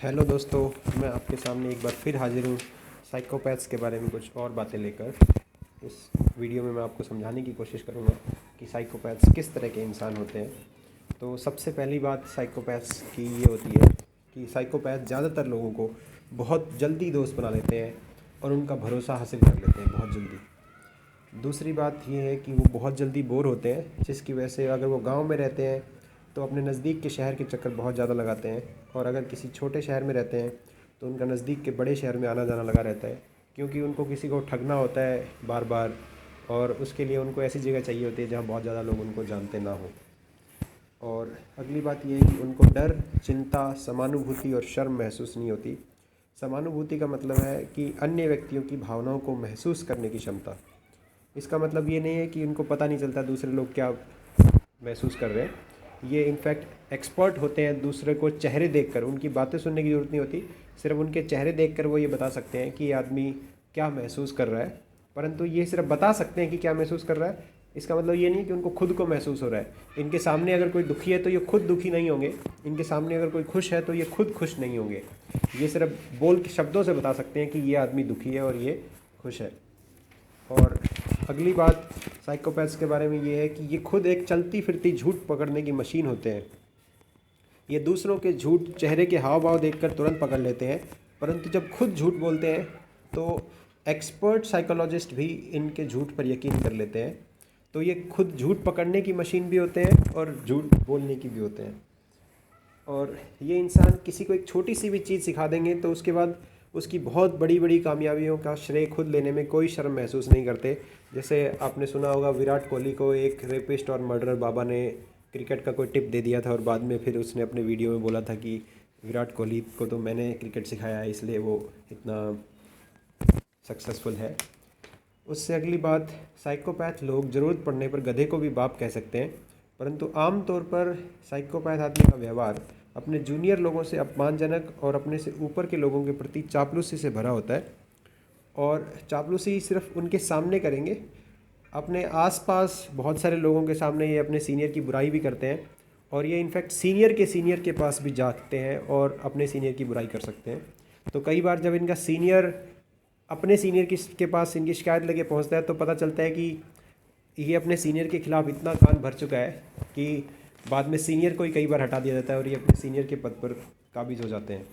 Hello दोस्तों, मैं आपके सामने एक बार फिर हाजिर हूँ साइकोपैथ्स के बारे में कुछ और बातें लेकर। इस वीडियो में मैं आपको समझाने की कोशिश करूँगा कि साइकोपैथ्स किस तरह के इंसान होते हैं। तो सबसे पहली बात साइकोपैथ्स की ये होती है कि साइकोपैथ ज़्यादातर लोगों को बहुत जल्दी दोस्त बना लेते हैं और उनका भरोसा हासिल कर लेते हैं बहुत जल्दी। दूसरी बात ये है कि वो बहुत जल्दी बोर होते हैं, जिसकी वजह से अगर वो गाँव में रहते हैं तो अपने नज़दीक के शहर के चक्कर बहुत ज़्यादा लगाते हैं, और अगर किसी छोटे शहर में रहते हैं तो उनका नज़दीक के बड़े शहर में आना जाना लगा रहता है, क्योंकि उनको किसी को ठगना होता है बार बार, और उसके लिए उनको ऐसी जगह चाहिए होती है जहाँ बहुत ज़्यादा लोग उनको जानते ना हो। और अगली बात यह है कि उनको डर, चिंता, समानुभूति और शर्म महसूस नहीं होती। समानुभूति का मतलब है कि अन्य व्यक्तियों की भावनाओं को महसूस करने की क्षमता। इसका मतलब ये नहीं है कि उनको पता नहीं चलता दूसरे लोग क्या महसूस कर रहे हैं। ये इनफैक्ट एक्सपर्ट होते हैं, दूसरे को चेहरे देखकर, उनकी बातें सुनने की ज़रूरत नहीं होती, सिर्फ उनके चेहरे देखकर वो ये बता सकते हैं कि ये आदमी क्या महसूस कर रहा है। परंतु ये सिर्फ बता सकते हैं कि क्या महसूस कर रहा है, इसका मतलब ये नहीं कि उनको खुद को महसूस हो रहा है। इनके सामने अगर कोई दुखी है तो ये खुद दुखी नहीं होंगे, इनके सामने अगर कोई खुश है तो ये खुद खुश नहीं होंगे। ये सिर्फ बोल के शब्दों से बता सकते हैं कि ये आदमी दुखी है और ये खुश है। और अगली बात साइकोपैथ्स के बारे में ये है कि ये खुद एक चलती फिरती झूठ पकड़ने की मशीन होते हैं। ये दूसरों के झूठ चेहरे के हाव भाव देखकर तुरंत पकड़ लेते हैं, परंतु जब खुद झूठ बोलते हैं तो एक्सपर्ट साइकोलॉजिस्ट भी इनके झूठ पर यकीन कर लेते हैं। तो ये खुद झूठ पकड़ने की मशीन भी होते हैं और झूठ बोलने की भी होते हैं। और ये इंसान किसी को एक छोटी सी भी चीज़ सिखा देंगे तो उसके बाद उसकी बहुत बड़ी बड़ी कामयाबियों का श्रेय खुद लेने में कोई शर्म महसूस नहीं करते। जैसे आपने सुना होगा, विराट कोहली को एक रेपिस्ट और मर्डरर बाबा ने क्रिकेट का कोई टिप दे दिया था और बाद में फिर उसने अपने वीडियो में बोला था कि विराट कोहली को तो मैंने क्रिकेट सिखाया है, इसलिए वो इतना सक्सेसफुल है। उससे अगली बात, साइकोपैथ लोग ज़रूरत पड़ने पर गधे को भी बाप कह सकते हैं, परंतु आम तौर पर साइकोपैथ आदमी का व्यवहार अपने जूनियर लोगों से अपमानजनक और अपने से ऊपर के लोगों के प्रति चापलूसी से भरा होता है। और चापलूसी सिर्फ उनके सामने करेंगे, अपने आसपास बहुत सारे लोगों के सामने ये अपने सीनियर की बुराई भी करते हैं, और ये इनफैक्ट सीनियर के पास भी जाते हैं और अपने सीनियर की बुराई कर सकते हैं। तो कई बार जब इनका सीनियर अपने सीनियर के पास इनकी शिकायत लेके पहुंचता है तो पता चलता है कि ये अपने सीनियर के खिलाफ इतना कान भर चुका है कि बाद में सीनियर को ही कई बार हटा दिया जाता है और ये अपने सीनियर के पद पर काबिज हो जाते हैं।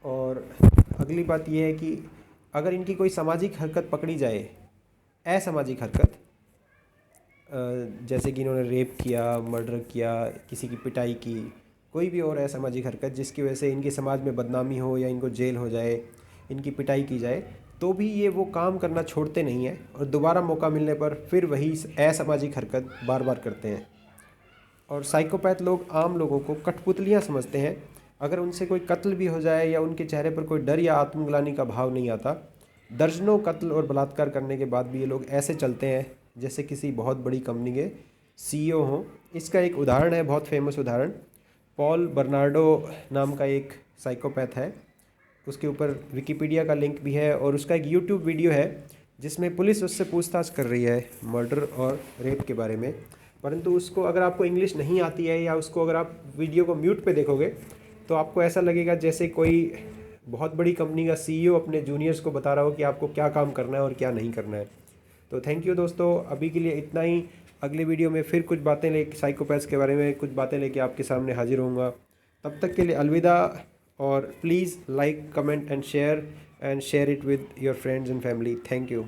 और अगली बात यह है कि अगर इनकी कोई सामाजिक हरकत पकड़ी जाए, असामाजिक हरकत, जैसे कि इन्होंने रेप किया, मर्डर किया, किसी की पिटाई की, कोई भी और असामाजिक हरकत जिसकी वजह से इनके समाज में बदनामी हो या इनको जेल हो जाए, इनकी पिटाई की जाए, तो भी ये वो काम करना छोड़ते नहीं हैं और दोबारा मौका मिलने पर फिर वही असामाजिक हरकत बार बार करते हैं। और साइकोपैथ लोग आम लोगों को कठपुतलियाँ समझते हैं। अगर उनसे कोई कत्ल भी हो जाए या उनके चेहरे पर कोई डर या आत्मग्लानि का भाव नहीं आता, दर्जनों कत्ल और बलात्कार करने के बाद भी ये लोग ऐसे चलते हैं जैसे किसी बहुत बड़ी कंपनी के सीईओ हों। इसका एक उदाहरण है, बहुत फेमस उदाहरण, पॉल बर्नार्डो नाम का एक साइकोपैथ है। उसके ऊपर विकिपीडिया का लिंक भी है और उसका एक यूट्यूब वीडियो है जिसमें पुलिस उससे पूछताछ कर रही है मर्डर और रेप के बारे में। परंतु उसको अगर आपको इंग्लिश नहीं आती है या उसको अगर आप वीडियो को म्यूट पे देखोगे तो आपको ऐसा लगेगा जैसे कोई बहुत बड़ी कंपनी का सीईओ अपने जूनियर्स को बता रहा हो कि आपको क्या काम करना है और क्या नहीं करना है। तो थैंक यू दोस्तों, अभी के लिए इतना ही। अगले वीडियो में फिर कुछ बातें लेके, साइकोपैथ्स के बारे में कुछ बातें लेके आपके सामने हाजिर होऊंगा। तब तक के लिए अलविदा, और please like, comment and share it with your friends and family. Thank you.